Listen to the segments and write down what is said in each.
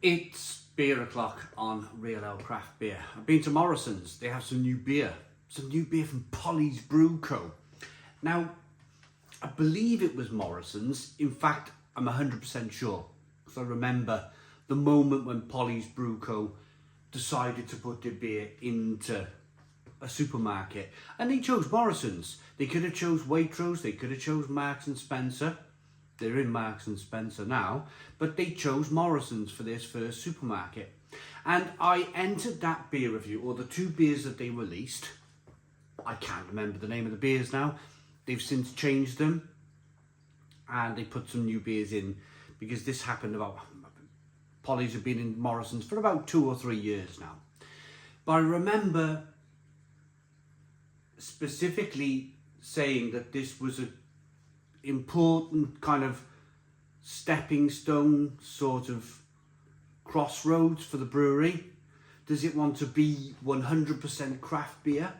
It's beer o'clock on Real Ale Craft Beer. I've been to Morrisons. They have some new beer. Some new beer from Polly's Brew Co. Now, I believe it was Morrisons. In fact, I'm 100% sure. Because I remember the moment when Polly's Brew Co. decided to put their beer into a supermarket. And they chose Morrisons. They could have chose Waitrose. They could have chose Marks and Spencer. They're in Marks and Spencer now, but they chose Morrisons for this first supermarket. And I entered that beer review, or the two beers that they released. I can't remember the name of the beers now. They've since changed them, and they put some new beers in, because this happened about, Polly's have been in Morrisons for about 2 or 3 years now. But I remember specifically saying that this was a important kind of stepping stone, sort of crossroads for the brewery. Does it want to be 100% craft beer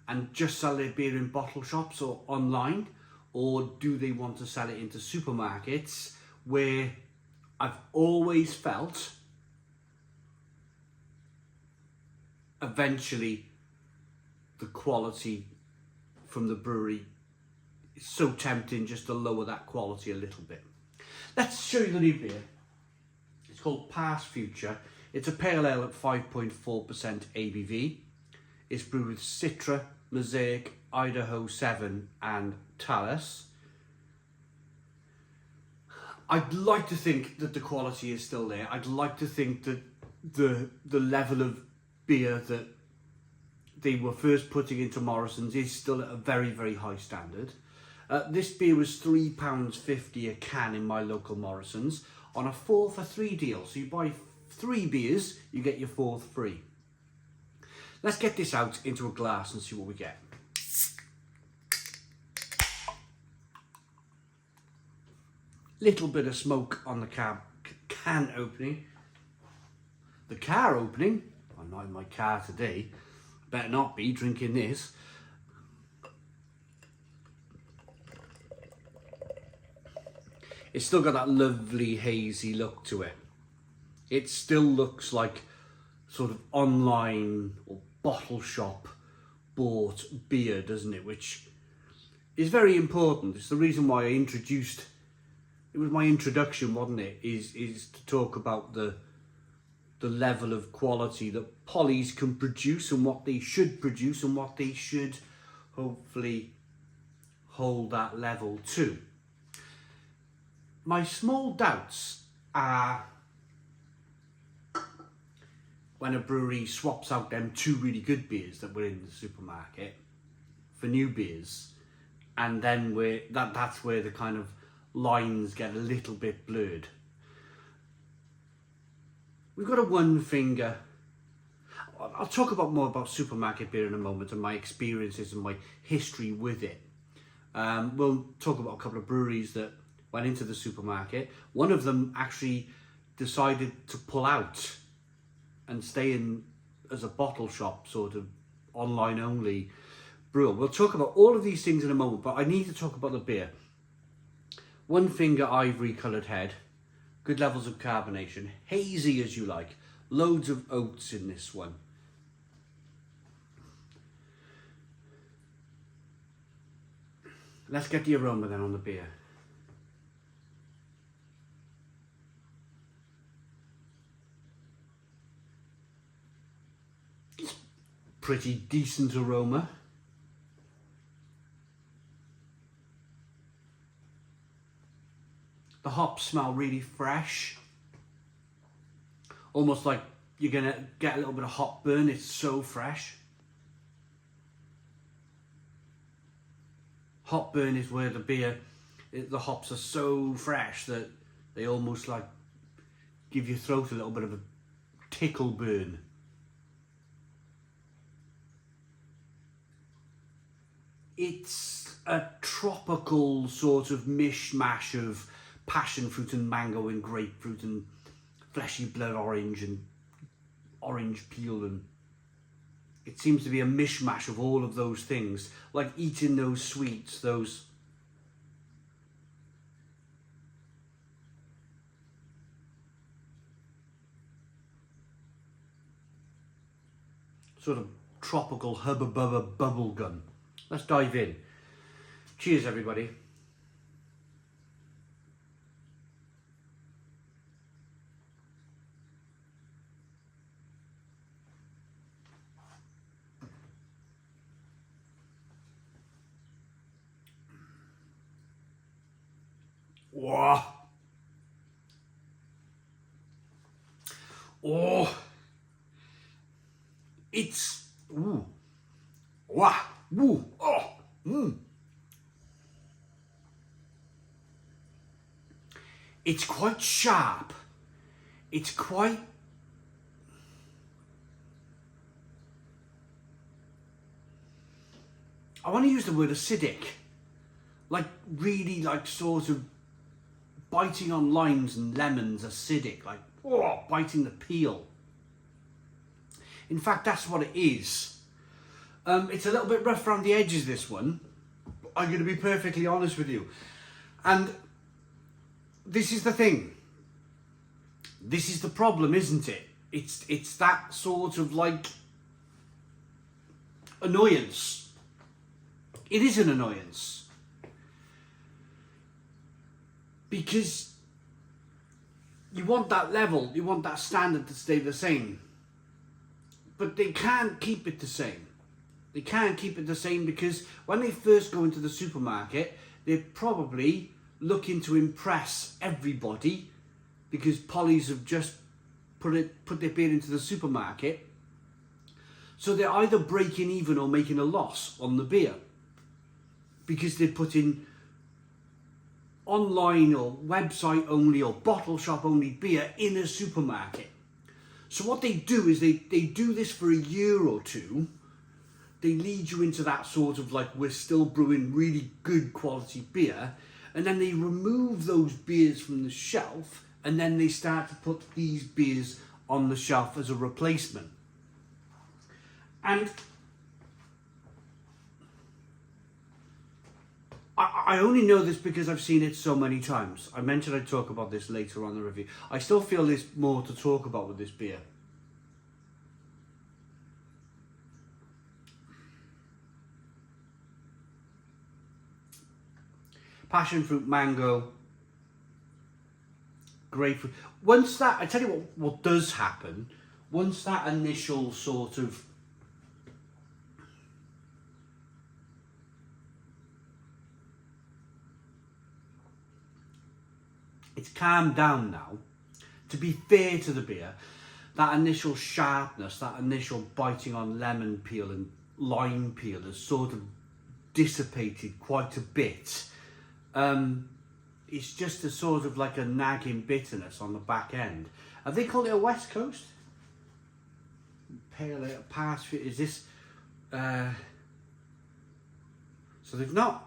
and just sell their beer in bottle shops or online, or do they want to sell it into supermarkets, where I've always felt eventually the quality from the brewery, it's so tempting just to lower that quality a little bit. Let's show you the new beer. It's called Past Future. It's a pale ale at 5.4% ABV. It's brewed with Citra, Mosaic, Idaho 7 and Talus. I'd like to think that the quality is still there. I'd like to think that the level of beer that they were first putting into Morrisons is still at a very, very high standard. This beer was £3.50 a can in my local Morrisons on a 4 for 3 deal. So you buy 3 beers, you get your 4th free. Let's get this out into a glass and see what we get. Little bit of smoke on the can opening. The car opening, I'm not in my car today, better not be drinking this. It's still got that lovely hazy look to it. It still looks like sort of online or bottle shop bought beer, doesn't it? Which is very important. It's the reason why I introduced, it was my introduction, wasn't it? Is to talk about the level of quality that Polly's can produce and what they should produce and what they should hopefully hold that level to. My small doubts are when a brewery swaps out them 2 really good beers that were in the supermarket for new beers, and then that's where the kind of lines get a little bit blurred. We've got a one finger. I'll talk more about supermarket beer in a moment and my experiences and my history with it. We'll talk about a couple of breweries that went into the supermarket. One of them actually decided to pull out and stay in as a bottle shop, sort of online only brewer. We'll talk about all of these things in a moment, but I need to talk about the beer. One finger ivory coloured head, good levels of carbonation, hazy as you like, loads of oats in this one. Let's get the aroma then on the beer. Pretty decent aroma. The hops smell really fresh. Almost like you're gonna get a little bit of hop burn. It's so fresh. Hop burn is where the hops are so fresh that they almost like give your throat a little bit of a tickle burn. It's a tropical sort of mishmash of passion fruit and mango and grapefruit and fleshy blood orange and orange peel, and it seems to be a mishmash of all of those things, like eating those sweets, those sort of tropical hubba bubba bubble gum. Let's dive in. Cheers, everybody. Wow. Oh, it's ooh, wow, ooh, oh, It's quite sharp. It's quite. I want to use the word acidic, like really, like sort of biting on limes and lemons, acidic, like oh, biting the peel. In fact, that's what it is. It's a little bit rough around the edges, this one. I'm going to be perfectly honest with you. And this is the thing. This is the problem, isn't it? It's that sort of like annoyance. It is an annoyance. Because you want that level, you want that standard to stay the same. But they can't keep it the same. They can't keep it the same because when they first go into the supermarket, they're probably looking to impress everybody because Polly's have just put their beer into the supermarket. So they're either breaking even or making a loss on the beer because they're putting online or website only or bottle shop only beer in a supermarket. So what they do is they do this for a year or two. They lead you into that sort of like, we're still brewing really good quality beer, and then they remove those beers from the shelf, and then they start to put these beers on the shelf as a replacement. And I only know this because I've seen it so many times. I mentioned I'd talk about this later on in the review. I still feel there's more to talk about with this beer. Passion fruit, mango, grapefruit. Once that, I tell you what does happen, once that initial sort of it's calmed down now. To be fair to the beer, that initial sharpness, that initial biting on lemon peel and lime peel has sort of dissipated quite a bit. It's just a sort of like a nagging bitterness on the back end. Have they called it a West Coast? Pale ale, pass, is this, so they've not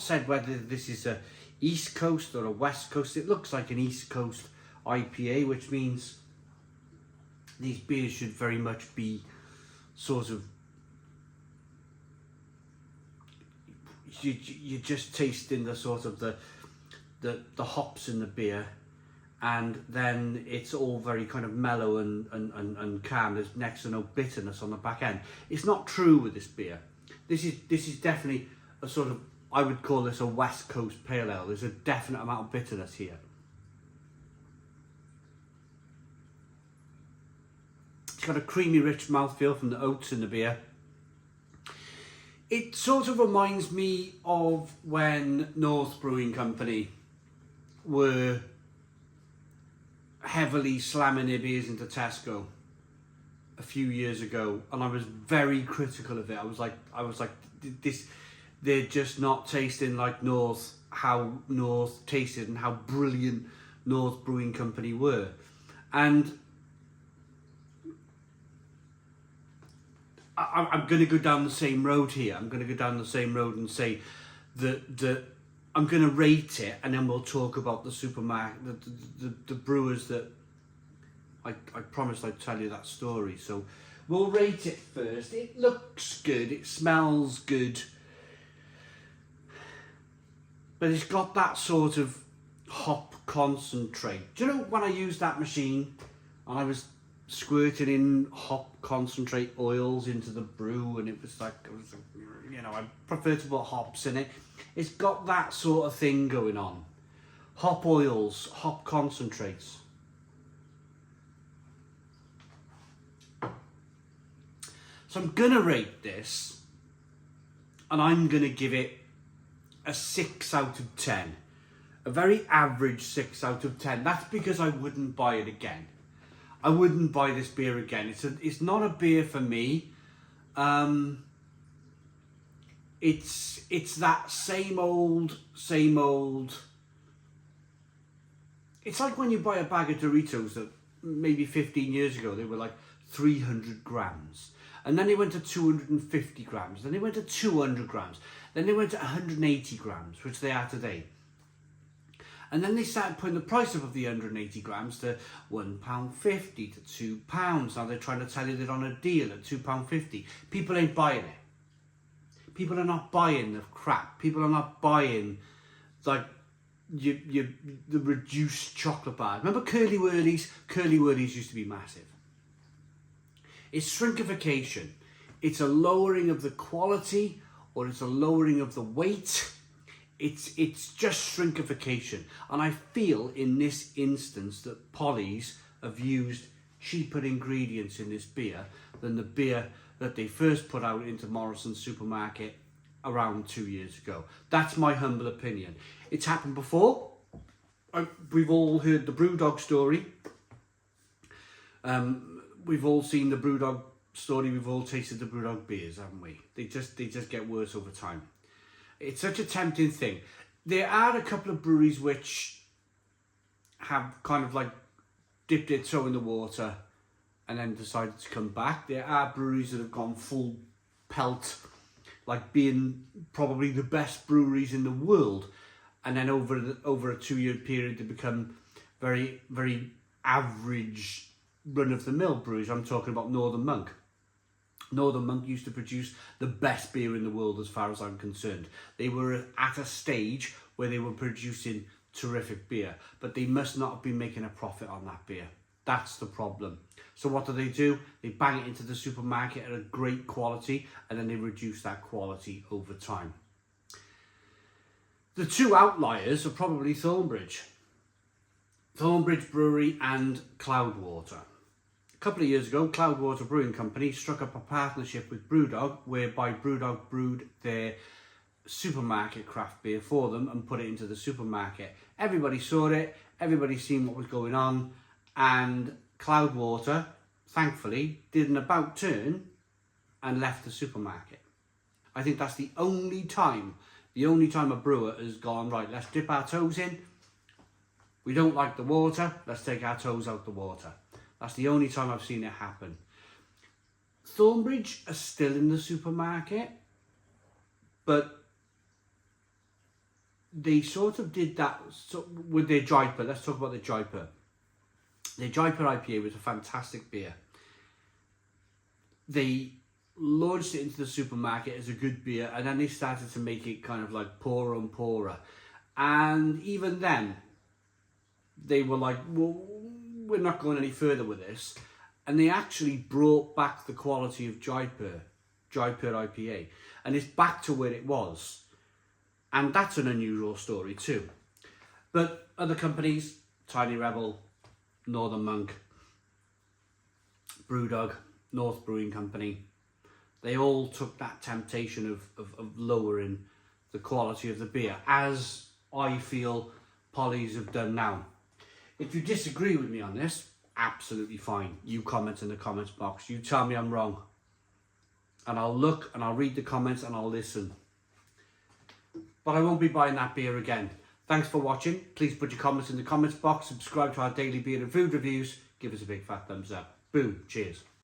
said whether this is a East Coast or a West Coast. It looks like an East Coast IPA, which means these beers should very much be sort of, you're just tasting the sort of the hops in the beer, and then it's all very kind of mellow and calm. There's next to no bitterness on the back end. It's not true with this beer. This is definitely a sort of, I would call this a West Coast pale ale. There's a definite amount of bitterness here. It's got a creamy, rich mouthfeel from the oats in the beer. It sort of reminds me of when North Brewing Company were heavily slamming their beers into Tesco a few years ago, and I was very critical of it. I was like, this, they're just not tasting like North, how North tasted and how brilliant North Brewing Company were. And I'm going to go down the same road here. I'm going to go down the same road and say that I'm going to rate it, and then we'll talk about the supermarket, the brewers that I promised I'd tell you that story. So we'll rate it first. It looks good. It smells good. But it's got that sort of hop concentrate. Do you know when I used that machine and I was squirting in hop concentrate oils into the brew, and it was like, you know, I prefer to put hops in it. It's got that sort of thing going on. Hop oils, hop concentrates. So I'm gonna rate this, and I'm gonna give it a 6 out of 10. A very average 6 out of 10. That's because I wouldn't buy it again. I wouldn't buy this beer again. It's not a beer for me. It's that same old. It's like when you buy a bag of Doritos that maybe 15 years ago they were like 300 grams. And then they went to 250 grams. Then they went to 200 grams. Then they went to 180 grams, which they are today. And then they started putting the price up of the 180 grams to £1.50 to £2. Now they're trying to tell you they're on a deal at £2.50. People ain't buying it. People are not buying the crap. People are not buying like the reduced chocolate bars. Remember Curly Whirlies? Curly Whirlies used to be massive. It's shrinkification. It's a lowering of the quality, or it's a lowering of the weight. It's just shrinkification. And I feel in this instance that Polly's have used cheaper ingredients in this beer than the beer that they first put out into Morrisons supermarket around 2 years ago. That's my humble opinion. It's happened before. We've all heard the Brewdog story. We've all seen the Brewdog story. We've all tasted the Brewdog beers, haven't we? They just get worse over time. It's such a tempting thing. There are a couple of breweries which have kind of like dipped their toe in the water and then decided to come back. There are breweries that have gone full pelt, like being probably the best breweries in the world, and then over a 2-year period they become very, very average run-of-the-mill breweries. I'm talking about Northern Monk. Northern Monk used to produce the best beer in the world as far as I'm concerned. They were at a stage where they were producing terrific beer, but they must not have been making a profit on that beer. That's the problem. So what do? They bang it into the supermarket at a great quality, and then they reduce that quality over time. The two outliers are probably Thornbridge Brewery and Cloudwater. A couple of years ago, Cloudwater Brewing Company struck up a partnership with Brewdog, whereby Brewdog brewed their supermarket craft beer for them and put it into the supermarket. Everybody saw it, everybody seen what was going on, and Cloudwater, thankfully, did an about turn and left the supermarket. I think that's the only time a brewer has gone, right, let's dip our toes in. We don't like the water, let's take our toes out the water. That's the only time I've seen it happen. Thornbridge are still in the supermarket, but they sort of did that with their Jaipur. Let's talk about the Jaipur. Their Jaipur IPA was a fantastic beer. They launched it into the supermarket as a good beer, and then they started to make it kind of like poorer and poorer. And even then, they were like, well, we're not going any further with this. And they actually brought back the quality of Jaipur IPA. And it's back to where it was. And that's an unusual story too. But other companies, Tiny Rebel, Northern Monk, Brewdog, North Brewing Company, they all took that temptation of lowering the quality of the beer, as I feel Polly's have done now. If you disagree with me on this, absolutely fine. You comment in the comments box. You tell me I'm wrong. And I'll look and I'll read the comments and I'll listen. But I won't be buying that beer again. Thanks for watching. Please put your comments in the comments box. Subscribe to our daily beer and food reviews. Give us a big fat thumbs up. Boom. Cheers.